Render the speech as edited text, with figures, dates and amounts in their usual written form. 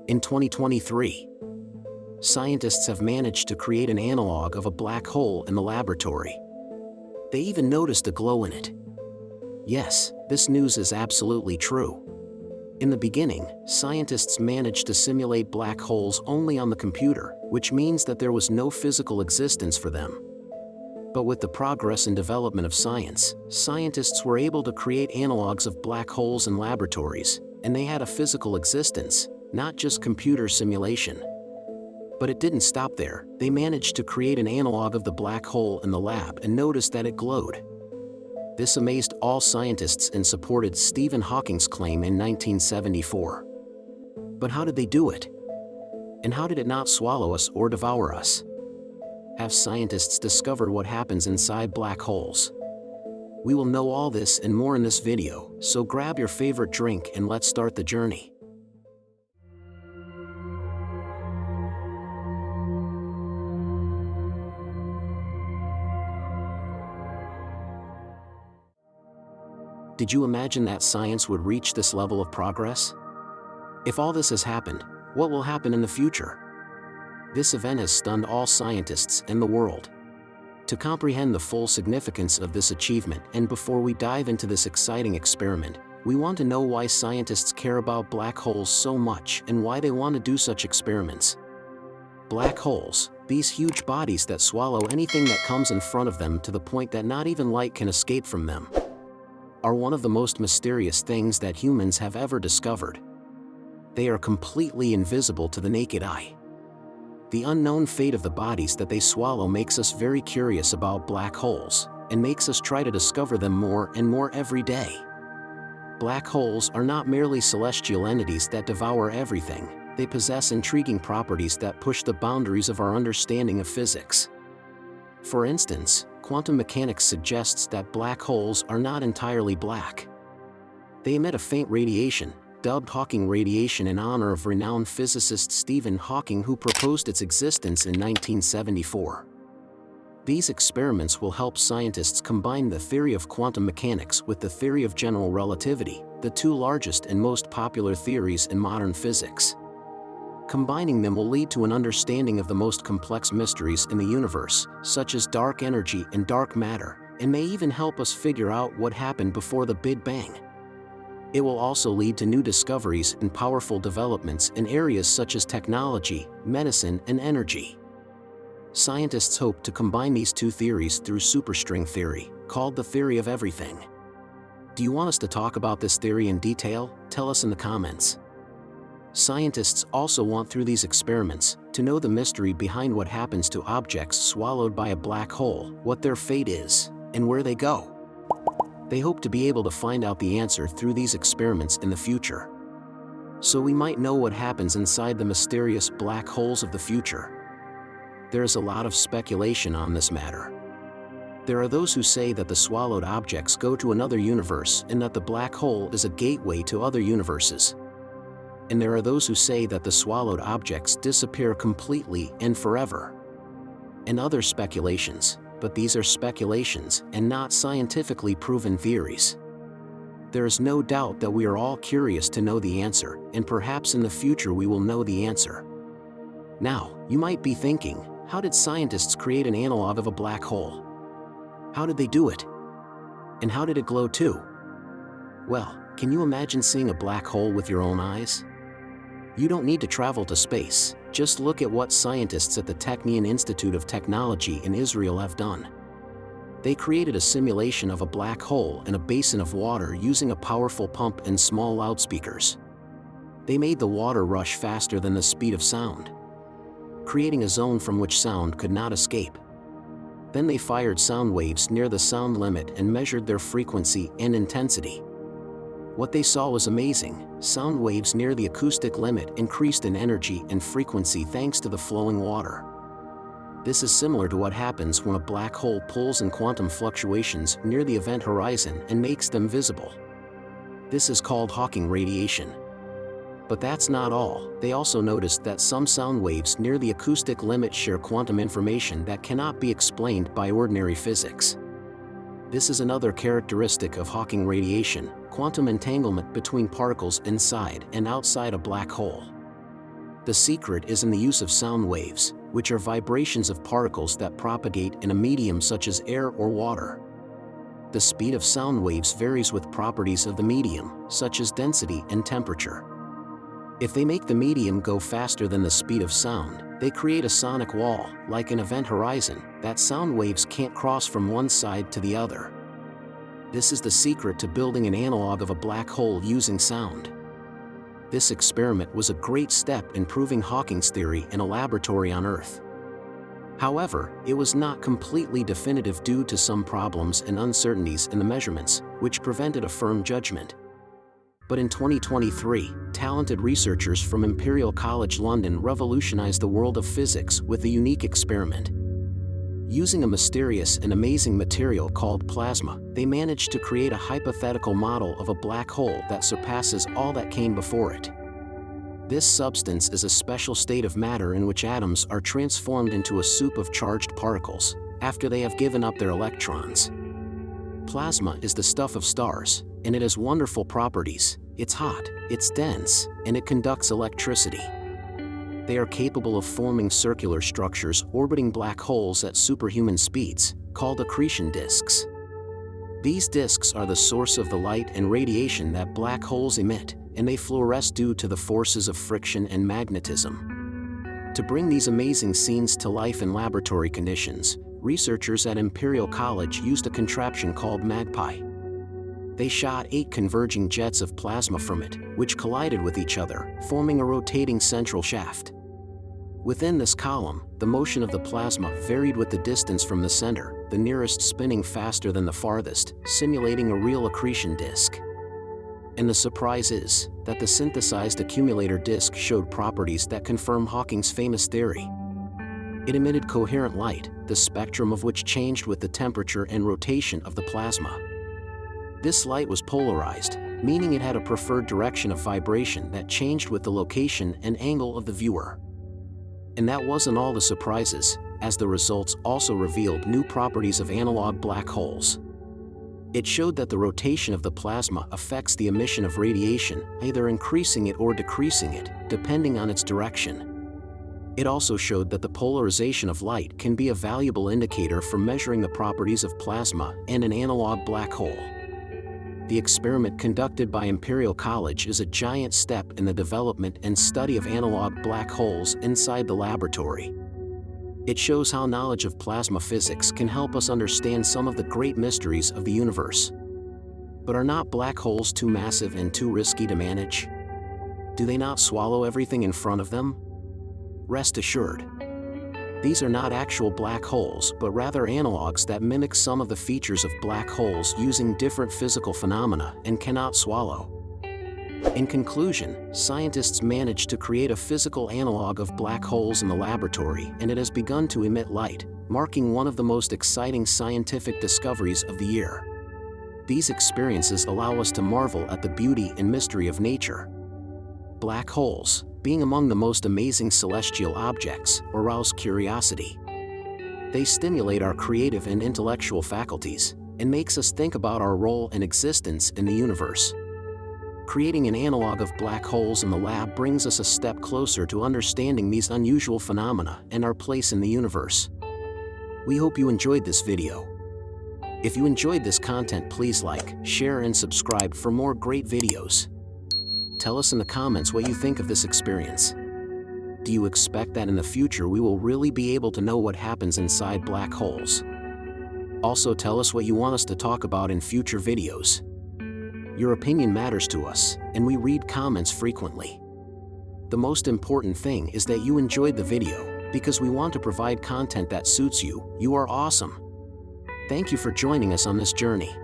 In 2023, scientists have managed to create an analog of a black hole in the laboratory. They even noticed a glow in it. Yes, this news is absolutely true. In the beginning, scientists managed to simulate black holes only on the computer, which means that there was no physical existence for them. But with the progress and development of science, scientists were able to create analogues of black holes in laboratories, and they had a physical existence, not just computer simulation. But it didn't stop there. They managed to create an analog of the black hole in the lab and noticed that it glowed. This amazed all scientists and supported Stephen Hawking's claim in 1974. But how did they do it? And how did it not swallow us or devour us? Have scientists discovered what happens inside black holes? We will know all this and more in this video, so grab your favorite drink and let's start the journey. Did you imagine that science would reach this level of progress? If all this has happened, what will happen in the future? This event has stunned all scientists in the world. To comprehend the full significance of this achievement, and before we dive into this exciting experiment, we want to know why scientists care about black holes so much and why they want to do such experiments. Black holes, these huge bodies that swallow anything that comes in front of them to the point that not even light can escape from them, are one of the most mysterious things that humans have ever discovered. They are completely invisible to the naked eye. The unknown fate of the bodies that they swallow makes us very curious about black holes, and makes us try to discover them more and more every day. Black holes are not merely celestial entities that devour everything, they possess intriguing properties that push the boundaries of our understanding of physics. For instance, quantum mechanics suggests that black holes are not entirely black. They emit a faint radiation, dubbed Hawking radiation in honor of renowned physicist Stephen Hawking, who proposed its existence in 1974. These experiments will help scientists combine the theory of quantum mechanics with the theory of general relativity, the two largest and most popular theories in modern physics. Combining them will lead to an understanding of the most complex mysteries in the universe, such as dark energy and dark matter, and may even help us figure out what happened before the Big Bang. It will also lead to new discoveries and powerful developments in areas such as technology, medicine, and energy. Scientists hope to combine these two theories through superstring theory, called the theory of everything. Do you want us to talk about this theory in detail? Tell us in the comments. Scientists also want, through these experiments, to know the mystery behind what happens to objects swallowed by a black hole, what their fate is, and where they go. They hope to be able to find out the answer through these experiments in the future. So we might know what happens inside the mysterious black holes of the future. There is a lot of speculation on this matter. There are those who say that the swallowed objects go to another universe and that the black hole is a gateway to other universes. And there are those who say that the swallowed objects disappear completely and forever. And other speculations, but these are speculations and not scientifically proven theories. There is no doubt that we are all curious to know the answer, and perhaps in the future we will know the answer. Now, you might be thinking, how did scientists create an analog of a black hole? How did they do it? And how did it glow too? Well, can you imagine seeing a black hole with your own eyes? You don't need to travel to space, just look at what scientists at the Technion Institute of Technology in Israel have done. They created a simulation of a black hole in a basin of water using a powerful pump and small loudspeakers. They made the water rush faster than the speed of sound, creating a zone from which sound could not escape. Then they fired sound waves near the sound limit and measured their frequency and intensity. What they saw was amazing. Sound waves near the acoustic limit increased in energy and frequency thanks to the flowing water. This is similar to what happens when a black hole pulls in quantum fluctuations near the event horizon and makes them visible. This is called Hawking radiation. But that's not all. They also noticed that some sound waves near the acoustic limit share quantum information that cannot be explained by ordinary physics. This is another characteristic of Hawking radiation, quantum entanglement between particles inside and outside a black hole. The secret is in the use of sound waves, which are vibrations of particles that propagate in a medium such as air or water. The speed of sound waves varies with properties of the medium, such as density and temperature. If they make the medium go faster than the speed of sound, they create a sonic wall, like an event horizon, that sound waves can't cross from one side to the other. This is the secret to building an analog of a black hole using sound. This experiment was a great step in proving Hawking's theory in a laboratory on Earth. However, it was not completely definitive due to some problems and uncertainties in the measurements, which prevented a firm judgment. But in 2023, talented researchers from Imperial College London revolutionized the world of physics with a unique experiment. Using a mysterious and amazing material called plasma, they managed to create a hypothetical model of a black hole that surpasses all that came before it. This substance is a special state of matter in which atoms are transformed into a soup of charged particles, after they have given up their electrons. Plasma is the stuff of stars, and it has wonderful properties. It's hot, it's dense, and it conducts electricity. They are capable of forming circular structures orbiting black holes at superhuman speeds, called accretion disks. These disks are the source of the light and radiation that black holes emit, and they fluoresce due to the forces of friction and magnetism. To bring these amazing scenes to life in laboratory conditions, researchers at Imperial College used a contraption called Magpie. They shot 8 converging jets of plasma from it, which collided with each other, forming a rotating central shaft. Within this column, the motion of the plasma varied with the distance from the center, the nearest spinning faster than the farthest, simulating a real accretion disk. And the surprise is that the synthesized accumulator disk showed properties that confirm Hawking's famous theory. It emitted coherent light, the spectrum of which changed with the temperature and rotation of the plasma. This light was polarized, meaning it had a preferred direction of vibration that changed with the location and angle of the viewer. And that wasn't all the surprises, as the results also revealed new properties of analog black holes. It showed that the rotation of the plasma affects the emission of radiation, either increasing it or decreasing it, depending on its direction. It also showed that the polarization of light can be a valuable indicator for measuring the properties of plasma and an analog black hole. The experiment conducted by Imperial College is a giant step in the development and study of analog black holes inside the laboratory. It shows how knowledge of plasma physics can help us understand some of the great mysteries of the universe. But are not black holes too massive and too risky to manage? Do they not swallow everything in front of them? Rest assured, these are not actual black holes, but rather analogues that mimic some of the features of black holes using different physical phenomena and cannot swallow. In conclusion, scientists managed to create a physical analog of black holes in the laboratory, and it has begun to emit light, marking one of the most exciting scientific discoveries of the year. These experiences allow us to marvel at the beauty and mystery of nature. Black holes, being among the most amazing celestial objects, arouse curiosity. They stimulate our creative and intellectual faculties, and makes us think about our role and existence in the universe. Creating an analog of black holes in the lab brings us a step closer to understanding these unusual phenomena and our place in the universe. We hope you enjoyed this video. If you enjoyed this content, please like, share, and subscribe for more great videos. Tell us in the comments what you think of this experience. Do you expect that in the future we will really be able to know what happens inside black holes? Also, tell us what you want us to talk about in future videos. Your opinion matters to us, and we read comments frequently. The most important thing is that you enjoyed the video, because we want to provide content that suits you. You are awesome. Thank you for joining us on this journey.